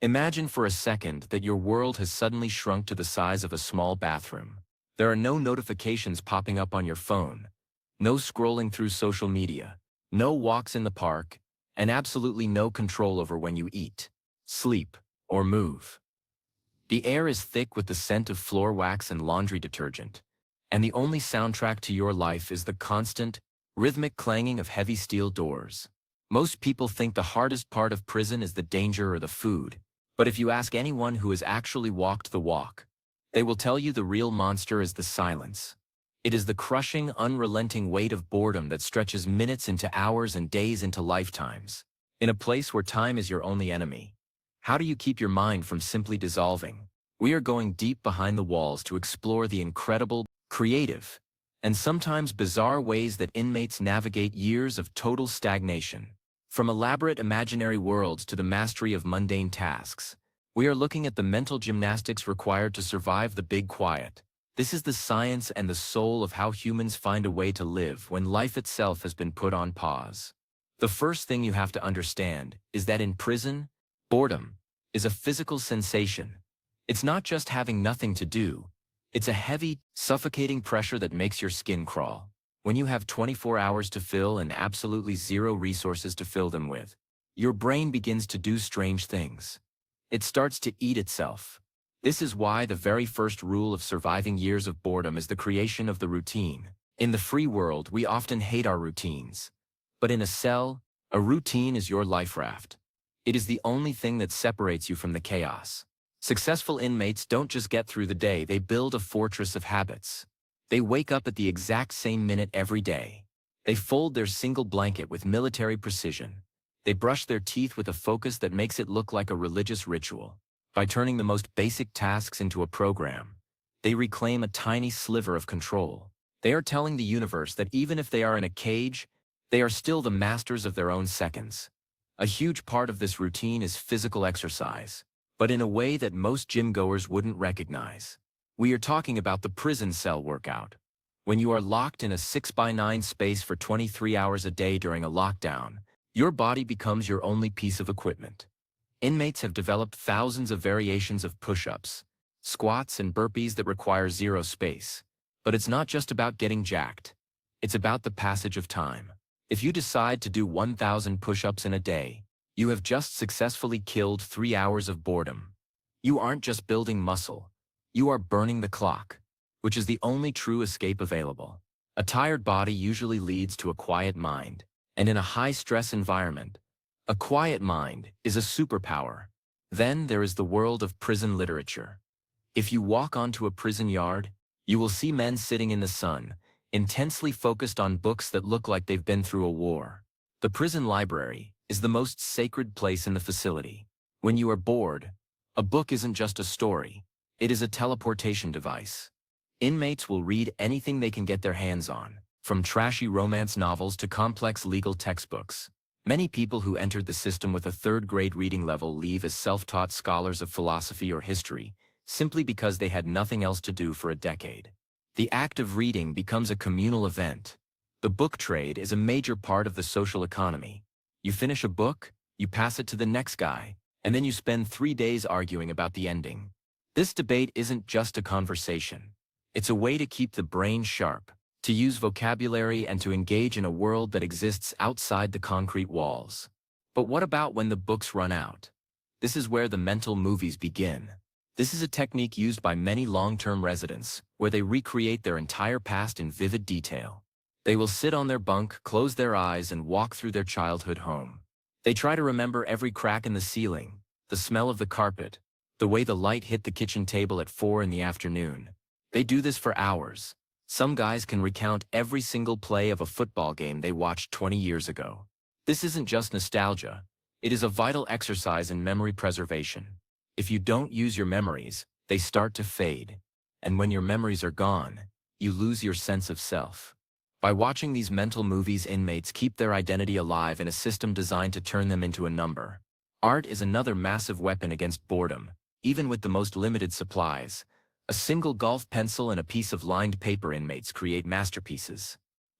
Imagine for a second that your world has suddenly shrunk to the size of a small bathroom. There are no notifications popping up on your phone, no scrolling through social media, no walks in the park, and absolutely no control over when you eat, sleep, or move. The air is thick with the scent of floor wax and laundry detergent, and the only soundtrack to your life is the constant, rhythmic clanging of heavy steel doors. Most people think the hardest part of prison is the danger or the food, but if you ask anyone who has actually walked the walk, they will tell you the real monster is the silence. It is the crushing, unrelenting weight of boredom that stretches minutes into hours and days into lifetimes. In a place where time is your only enemy, how do you keep your mind from simply dissolving? We are going deep behind the walls to explore the incredible, creative, and sometimes bizarre ways that inmates navigate years of total stagnation. From elaborate imaginary worlds to the mastery of mundane tasks, we are looking at the mental gymnastics required to survive the big quiet. This is the science and the soul of how humans find a way to live when life itself has been put on pause. The first thing you have to understand is that in prison, boredom is a physical sensation. It's not just having nothing to do. It's a heavy, suffocating pressure that makes your skin crawl. When you have 24 hours to fill and absolutely zero resources to fill them with, your brain begins to do strange things. It starts to eat itself. This is why the very first rule of surviving years of boredom is the creation of the routine. In the free world, we often hate our routines. But in a cell, a routine is your life raft. It is the only thing that separates you from the chaos. Successful inmates don't just get through the day, they build a fortress of habits. They wake up at the exact same minute every day. They fold their single blanket with military precision. They brush their teeth with a focus that makes it look like a religious ritual. By turning the most basic tasks into a program, they reclaim a tiny sliver of control. They are telling the universe that even if they are in a cage, they are still the masters of their own seconds. A huge part of this routine is physical exercise, but in a way that most gym goers wouldn't recognize. We are talking about the prison cell workout. When you are locked in a 6x9 space for 23 hours a day during a lockdown, your body becomes your only piece of equipment. Inmates have developed thousands of variations of push-ups, squats, and burpees that require zero space. But it's not just about getting jacked. It's about the passage of time. If you decide to do 1,000 push-ups in a day, you have just successfully killed 3 hours of boredom. You aren't just building muscle. You are burning the clock, which is the only true escape available. A tired body usually leads to a quiet mind, and in a high-stress environment, a quiet mind is a superpower. Then there is the world of prison literature. If you walk onto a prison yard, you will see men sitting in the sun, intensely focused on books that look like they've been through a war. The prison library is the most sacred place in the facility. When you are bored, a book isn't just a story. It is a teleportation device. Inmates will read anything they can get their hands on, from trashy romance novels to complex legal textbooks. Many people who entered the system with a third-grade reading level leave as self-taught scholars of philosophy or history, simply because they had nothing else to do for a decade. The act of reading becomes a communal event. The book trade is a major part of the social economy. You finish a book, you pass it to the next guy, and then you spend 3 days arguing about the ending. This debate isn't just a conversation. It's a way to keep the brain sharp, to use vocabulary, and to engage in a world that exists outside the concrete walls. But what about when the books run out? This is where the mental movies begin. This is a technique used by many long-term residents, where they recreate their entire past in vivid detail. They will sit on their bunk, close their eyes, and walk through their childhood home. They try to remember every crack in the ceiling, the smell of the carpet, the way the light hit the kitchen table at 4 in the afternoon. They do this for hours. Some guys can recount every single play of a football game they watched 20 years ago. This isn't just nostalgia. It is a vital exercise in memory preservation. If you don't use your memories, they start to fade. And when your memories are gone, you lose your sense of self. By watching these mental movies, inmates keep their identity alive in a system designed to turn them into a number. Art is another massive weapon against boredom. Even with the most limited supplies, a single golf pencil and a piece of lined paper, inmates create masterpieces.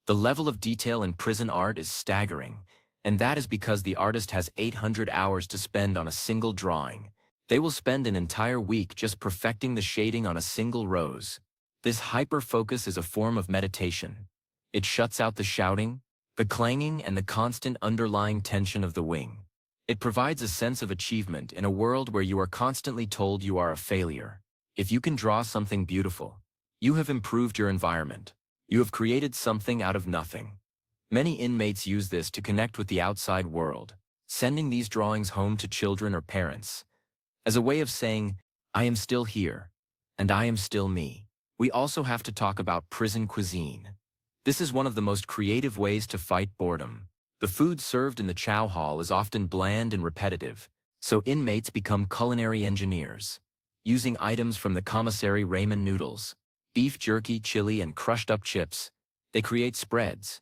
The level of detail in prison art is staggering, and that is because the artist has 800 hours to spend on a single drawing. They will spend an entire week just perfecting the shading on a single rose. This hyper-focus is a form of meditation. It shuts out the shouting, the clanging, and the constant underlying tension of the wing. It provides a sense of achievement in a world where you are constantly told you are a failure. If you can draw something beautiful, you have improved your environment. You have created something out of nothing. Many inmates use this to connect with the outside world, sending these drawings home to children or parents, as a way of saying, I am still here, and I am still me. We also have to talk about prison cuisine. This is one of the most creative ways to fight boredom. The food served in the chow hall is often bland and repetitive, so inmates become culinary engineers. Using items from the commissary ramen noodles, beef jerky, chili, and crushed-up chips, they create spreads.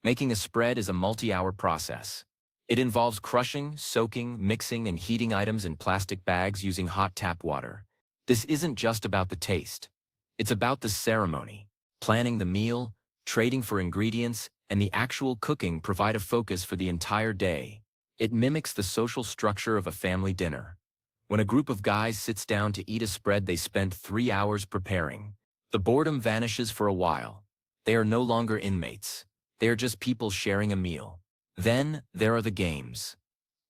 Making a spread is a multi-hour process. It involves crushing, soaking, mixing, and heating items in plastic bags using hot tap water. This isn't just about the taste. It's about the ceremony. Planning the meal, trading for ingredients, and the actual cooking provide a focus for the entire day. It mimics the social structure of a family dinner. When a group of guys sits down to eat a spread they spent 3 hours preparing, the boredom vanishes for a while. They are no longer inmates. They are just people sharing a meal. Then, there are the games.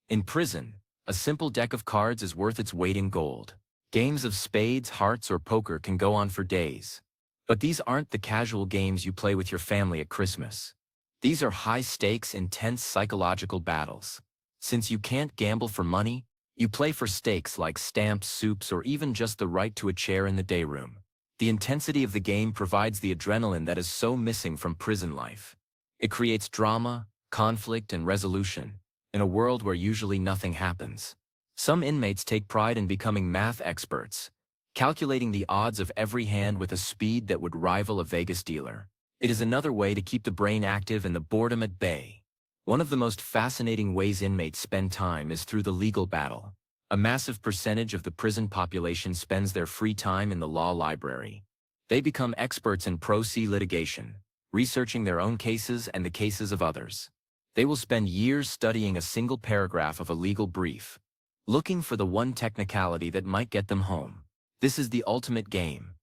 In prison, a simple deck of cards is worth its weight in gold. Games of spades, hearts, or poker can go on for days. But these aren't the casual games you play with your family at Christmas. These are high-stakes, intense psychological battles. Since you can't gamble for money, you play for stakes like stamps, soups, or even just the right to a chair in the day room. The intensity of the game provides the adrenaline that is so missing from prison life. It creates drama, conflict, and resolution in a world where usually nothing happens. Some inmates take pride in becoming math experts, calculating the odds of every hand with a speed that would rival a Vegas dealer. It is another way to keep the brain active and the boredom at bay. One of the most fascinating ways inmates spend time is through the legal battle. A massive percentage of the prison population spends their free time in the law library. They become experts in pro se litigation, researching their own cases and the cases of others. They will spend years studying a single paragraph of a legal brief, looking for the one technicality that might get them home. This is the ultimate game.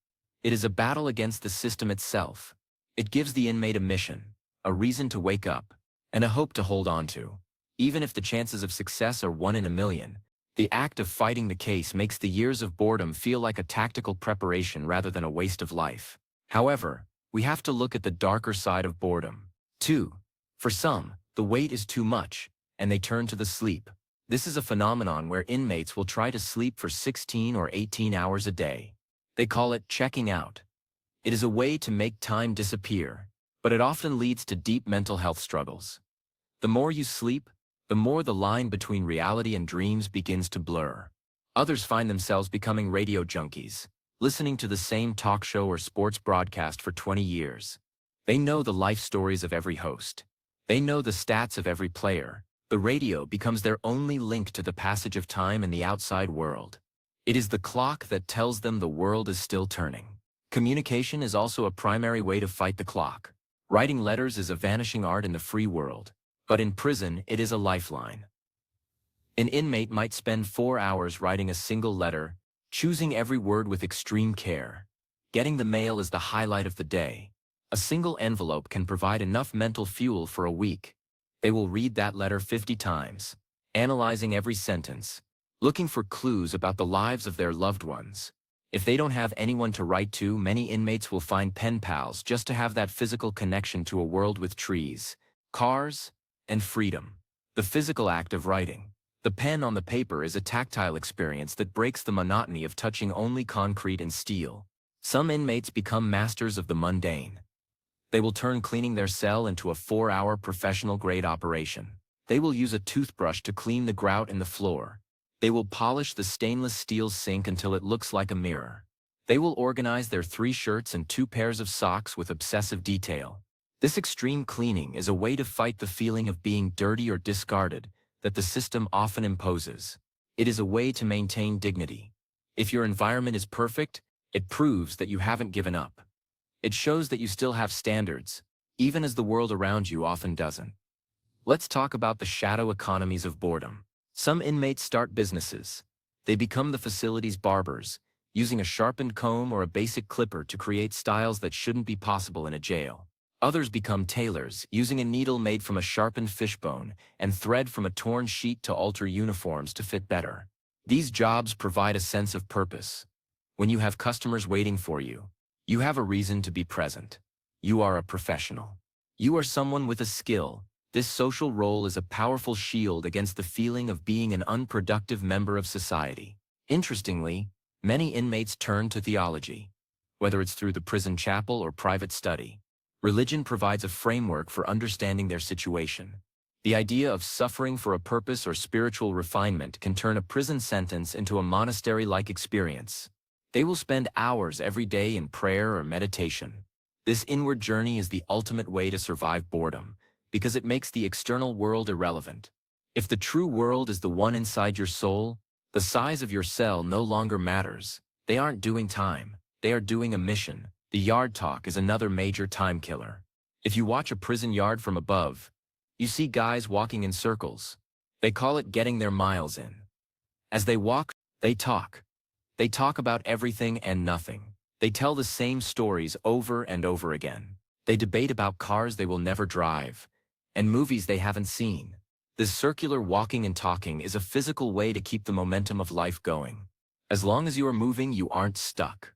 It is a battle against the system itself. It gives the inmate a mission, a reason to wake up, and a hope to hold on to. Even if the chances of success are 1 in a million, the act of fighting the case makes the years of boredom feel like a tactical preparation rather than a waste of life. However, we have to look at the darker side of boredom, too. For some, the weight is too much, and they turn to the sleep. This is a phenomenon where inmates will try to sleep for 16 or 18 hours a day. They call it checking out. It is a way to make time disappear, but it often leads to deep mental health struggles. The more you sleep, the more the line between reality and dreams begins to blur. Others find themselves becoming radio junkies, listening to the same talk show or sports broadcast for 20 years. They know the life stories of every host. They know the stats of every player. The radio becomes their only link to the passage of time in the outside world. It is the clock that tells them the world is still turning. Communication is also a primary way to fight the clock. Writing letters is a vanishing art in the free world, but in prison it is a lifeline. An inmate might spend 4 hours writing a single letter, choosing every word with extreme care. Getting the mail is the highlight of the day. A single envelope can provide enough mental fuel for a week. They will read that letter 50 times, analyzing every sentence, looking for clues about the lives of their loved ones. If they don't have anyone to write to, many inmates will find pen pals just to have that physical connection to a world with trees, cars, and freedom. The physical act of writing. The pen on the paper is a tactile experience that breaks the monotony of touching only concrete and steel. Some inmates become masters of the mundane. They will turn cleaning their cell into a 4-hour professional-grade operation. They will use a toothbrush to clean the grout in the floor. They will polish the stainless steel sink until it looks like a mirror. They will organize their 3 shirts and 2 pairs of socks with obsessive detail. This extreme cleaning is a way to fight the feeling of being dirty or discarded that the system often imposes. It is a way to maintain dignity. If your environment is perfect, it proves that you haven't given up. It shows that you still have standards, even as the world around you often doesn't. Let's talk about the shadow economies of boredom. Some inmates start businesses. They become the facility's barbers, using a sharpened comb or a basic clipper to create styles that shouldn't be possible in a jail. Others become tailors, using a needle made from a sharpened fishbone and thread from a torn sheet to alter uniforms to fit better. These jobs provide a sense of purpose. When you have customers waiting for you, you have a reason to be present. You are a professional. You are someone with a skill. This social role is a powerful shield against the feeling of being an unproductive member of society. Interestingly, many inmates turn to theology. Whether it's through the prison chapel or private study, religion provides a framework for understanding their situation. The idea of suffering for a purpose or spiritual refinement can turn a prison sentence into a monastery-like experience. They will spend hours every day in prayer or meditation. This inward journey is the ultimate way to survive boredom, because it makes the external world irrelevant. If the true world is the one inside your soul, the size of your cell no longer matters. They aren't doing time, they are doing a mission. The yard talk is another major time killer. If you watch a prison yard from above, you see guys walking in circles. They call it getting their miles in. As they walk, they talk. They talk about everything and nothing. They tell the same stories over and over again. They debate about cars they will never drive and movies they haven't seen. This circular walking and talking is a physical way to keep the momentum of life going. As long as you are moving, you aren't stuck.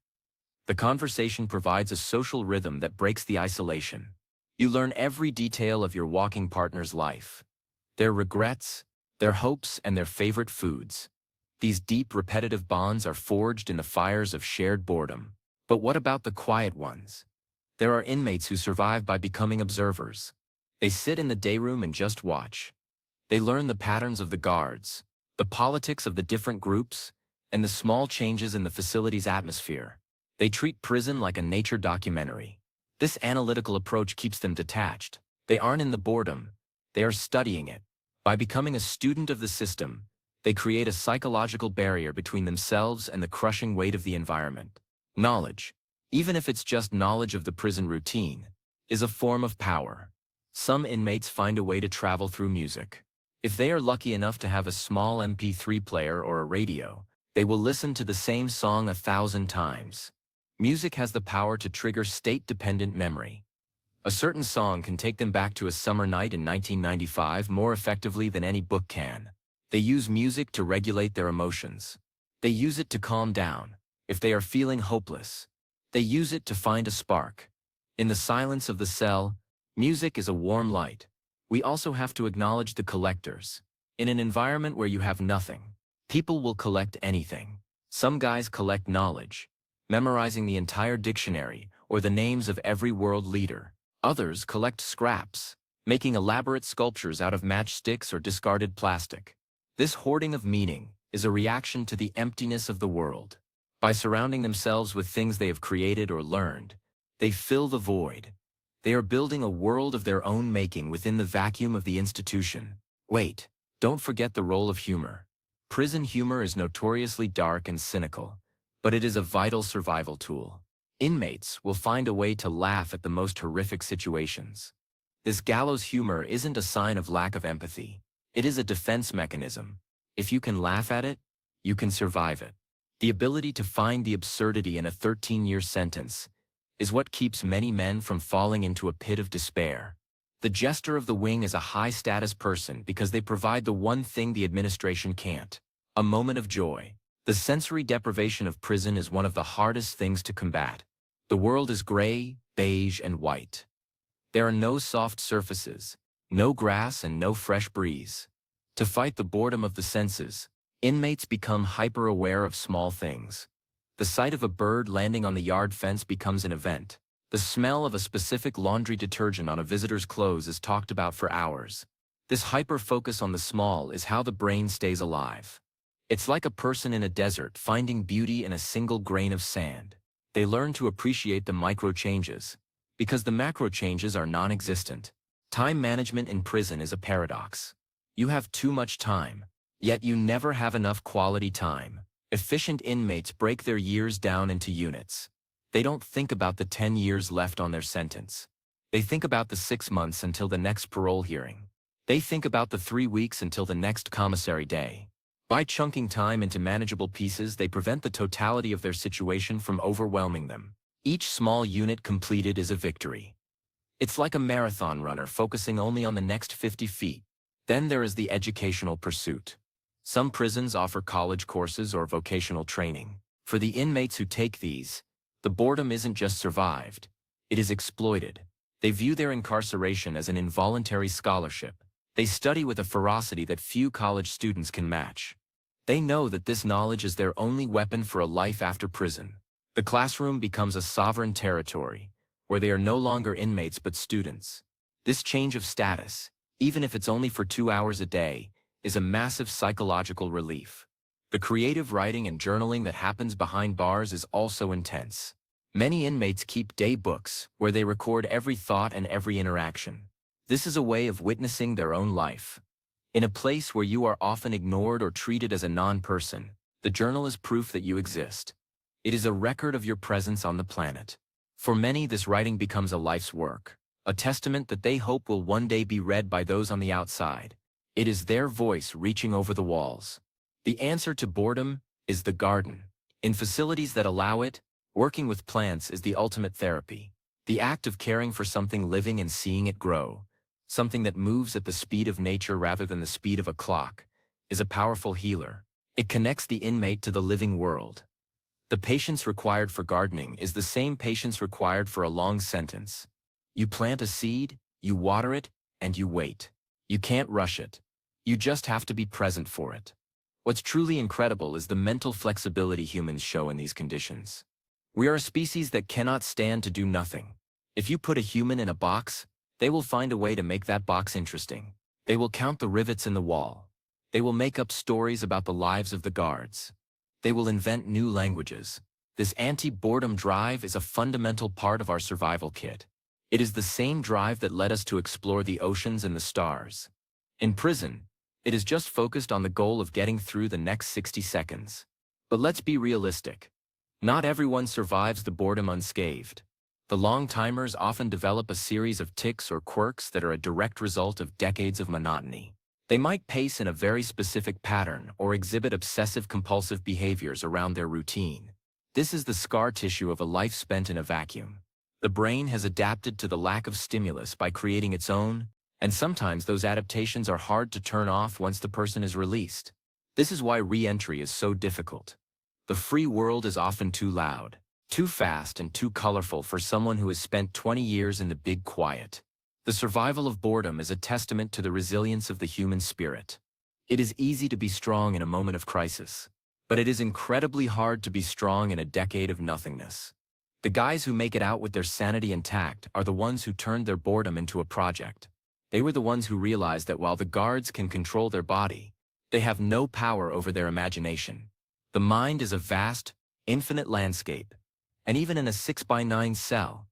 The conversation provides a social rhythm that breaks the isolation. You learn every detail of your walking partner's life, their regrets, their hopes, and their favorite foods. These deep, repetitive bonds are forged in the fires of shared boredom. But what about the quiet ones? There are inmates who survive by becoming observers. They sit in the day room and just watch. They learn the patterns of the guards, the politics of the different groups, and the small changes in the facility's atmosphere. They treat prison like a nature documentary. This analytical approach keeps them detached. They aren't in the boredom, they are studying it. By becoming a student of the system, they create a psychological barrier between themselves and the crushing weight of the environment. Knowledge, even if it's just knowledge of the prison routine, is a form of power. Some inmates find a way to travel through music. If they are lucky enough to have a small MP3 player or a radio, they will listen to the same song 1,000 times. Music has the power to trigger state-dependent memory. A certain song can take them back to a summer night in 1995 more effectively than any book can. They use music to regulate their emotions. They use it to calm down. If they are feeling hopeless, they use it to find a spark. In the silence of the cell, music is a warm light. We also have to acknowledge the collectors. In an environment where you have nothing, people will collect anything. Some guys collect knowledge, memorizing the entire dictionary or the names of every world leader. Others collect scraps, making elaborate sculptures out of matchsticks or discarded plastic. This hoarding of meaning is a reaction to the emptiness of the world. By surrounding themselves with things they have created or learned, they fill the void. They are building a world of their own making within the vacuum of the institution. Wait, don't forget the role of humor. Prison humor is notoriously dark and cynical, but it is a vital survival tool. Inmates will find a way to laugh at the most horrific situations. This gallows humor isn't a sign of lack of empathy. It is a defense mechanism. If you can laugh at it, you can survive it. The ability to find the absurdity in a 13-year sentence is what keeps many men from falling into a pit of despair. The jester of the wing is a high-status person because they provide the one thing the administration can't: a moment of joy. The sensory deprivation of prison is one of the hardest things to combat. The world is gray, beige, and white. There are no soft surfaces, no grass, and no fresh breeze. To fight the boredom of the senses, inmates become hyper-aware of small things. The sight of a bird landing on the yard fence becomes an event. The smell of a specific laundry detergent on a visitor's clothes is talked about for hours. This hyper-focus on the small is how the brain stays alive. It's like a person in a desert finding beauty in a single grain of sand. They learn to appreciate the micro-changes, because the macro-changes are non-existent. Time management in prison is a paradox. You have too much time, yet you never have enough quality time. Efficient inmates break their years down into units. They don't think about the 10 years left on their sentence. They think about the 6 months until the next parole hearing. They think about the 3 weeks until the next commissary day. By chunking time into manageable pieces, they prevent the totality of their situation from overwhelming them. Each small unit completed is a victory. It's like a marathon runner focusing only on the next 50 feet. Then there is the educational pursuit. Some prisons offer college courses or vocational training. For the inmates who take these, the boredom isn't just survived, it is exploited. They view their incarceration as an involuntary scholarship. They study with a ferocity that few college students can match. They know that this knowledge is their only weapon for a life after prison. The classroom becomes a sovereign territory, where they are no longer inmates but students. This change of status, even if it's only for 2 hours a day, is a massive psychological relief. The creative writing and journaling that happens behind bars is also intense. Many inmates keep day books where they record every thought and every interaction. This is a way of witnessing their own life. In a place where you are often ignored or treated as a non-person, the journal is proof that you exist. It is a record of your presence on the planet. For many, this writing becomes a life's work, a testament that they hope will one day be read by those on the outside. It is their voice reaching over the walls. The answer to boredom is the garden. In facilities that allow it, working with plants is the ultimate therapy. The act of caring for something living and seeing it grow, something that moves at the speed of nature rather than the speed of a clock, is a powerful healer. It connects the inmate to the living world. The patience required for gardening is the same patience required for a long sentence. You plant a seed, you water it, and you wait. You can't rush it. You just have to be present for it. What's truly incredible is the mental flexibility humans show in these conditions. We are a species that cannot stand to do nothing. If you put a human in a box, they will find a way to make that box interesting. They will count the rivets in the wall. They will make up stories about the lives of the guards. They will invent new languages. This anti-boredom drive is a fundamental part of our survival kit. It is the same drive that led us to explore the oceans and the stars. In prison, it is just focused on the goal of getting through the next 60 seconds. But let's be realistic. Not everyone survives the boredom unscathed. The long-timers often develop a series of tics or quirks that are a direct result of decades of monotony. They might pace in a very specific pattern or exhibit obsessive-compulsive behaviors around their routine. This is the scar tissue of a life spent in a vacuum. The brain has adapted to the lack of stimulus by creating its own, and sometimes those adaptations are hard to turn off once the person is released. This is why re-entry is so difficult. The free world is often too loud, too fast, and too colorful for someone who has spent 20 years in the big quiet. The survival of boredom is a testament to the resilience of the human spirit. It is easy to be strong in a moment of crisis, but it is incredibly hard to be strong in a decade of nothingness. The guys who make it out with their sanity intact are the ones who turned their boredom into a project. They were the ones who realized that while the guards can control their body, they have no power over their imagination. The mind is a vast, infinite landscape, and even in a 6x9 cell,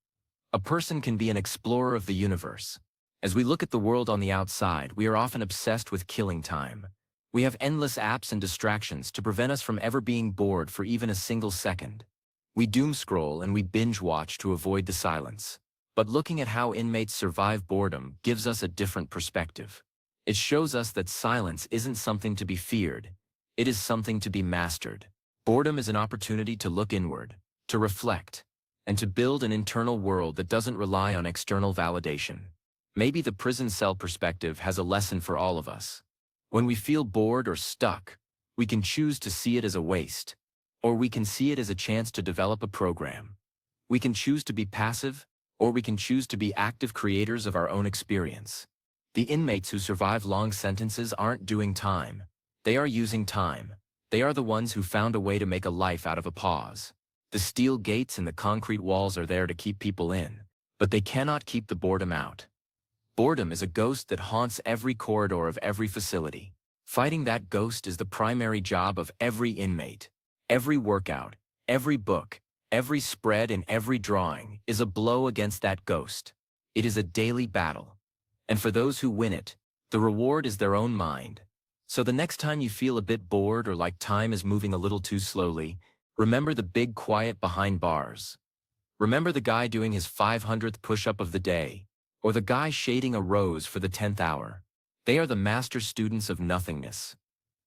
a person can be an explorer of the universe. As we look at the world on the outside, we are often obsessed with killing time. We have endless apps and distractions to prevent us from ever being bored for even a single second. We doom scroll and we binge watch to avoid the silence. But looking at how inmates survive boredom gives us a different perspective. It shows us that silence isn't something to be feared. It is something to be mastered. Boredom is an opportunity to look inward, to reflect, and to build an internal world that doesn't rely on external validation. Maybe the prison cell perspective has a lesson for all of us. When we feel bored or stuck, we can choose to see it as a waste, or we can see it as a chance to develop a program. We can choose to be passive, or we can choose to be active creators of our own experience. The inmates who survive long sentences aren't doing time. They are using time. They are the ones who found a way to make a life out of a pause. The steel gates and the concrete walls are there to keep people in, but they cannot keep the boredom out. Boredom is a ghost that haunts every corridor of every facility. Fighting that ghost is the primary job of every inmate. Every workout, every book, every spread and every drawing is a blow against that ghost. It is a daily battle. And for those who win it, the reward is their own mind. So the next time you feel a bit bored or like time is moving a little too slowly, remember the big quiet behind bars. Remember the guy doing his 500th push-up of the day, or the guy shading a rose for the 10th hour. They are the master students of nothingness.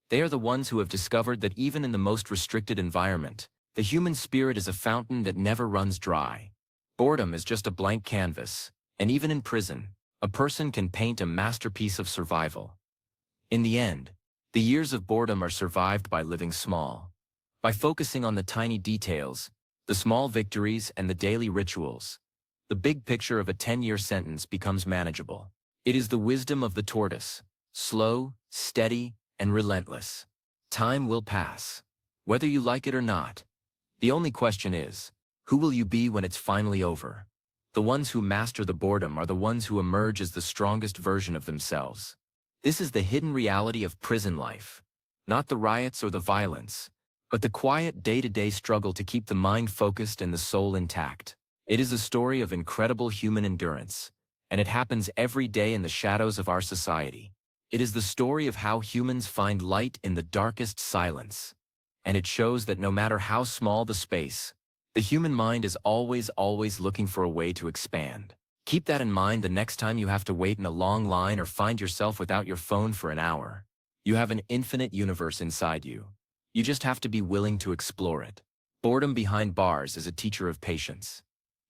They are the ones who have discovered that even in the most restricted environment, the human spirit is a fountain that never runs dry. Boredom is just a blank canvas, and even in prison, a person can paint a masterpiece of survival. In the end, the years of boredom are survived by living small. By focusing on the tiny details, the small victories and the daily rituals, the big picture of a 10-year sentence becomes manageable. It is the wisdom of the tortoise, slow, steady, and relentless. Time will pass, whether you like it or not. The only question is, who will you be when it's finally over? The ones who master the boredom are the ones who emerge as the strongest version of themselves. This is the hidden reality of prison life. Not the riots or the violence, but the quiet day-to-day struggle to keep the mind focused and the soul intact. It is a story of incredible human endurance, and it happens every day in the shadows of our society. It is the story of how humans find light in the darkest silence. And it shows that no matter how small the space, the human mind is always looking for a way to expand. Keep that in mind the next time you have to wait in a long line or find yourself without your phone for an hour. You have an infinite universe inside you. You just have to be willing to explore it. Boredom behind bars is a teacher of patience.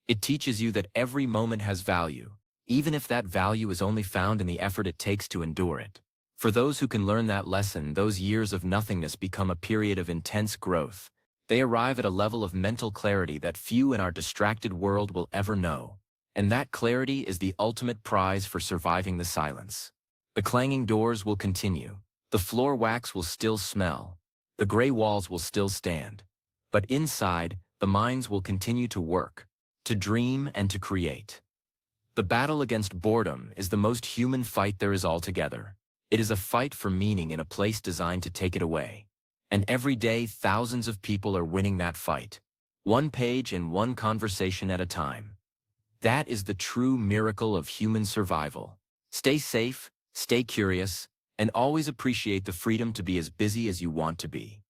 It teaches you that every moment has value, even if that value is only found in the effort it takes to endure it. For those who can learn that lesson, those years of nothingness become a period of intense growth. They arrive at a level of mental clarity that few in our distracted world will ever know. And that clarity is the ultimate prize for surviving the silence. The clanging doors will continue. The floor wax will still smell. The gray walls will still stand. But inside, the minds will continue to work, to dream and to create. The battle against boredom is the most human fight there is altogether. It is a fight for meaning in a place designed to take it away. And every day, thousands of people are winning that fight. One page and one conversation at a time. That is the true miracle of human survival. Stay safe, stay curious, and always appreciate the freedom to be as busy as you want to be.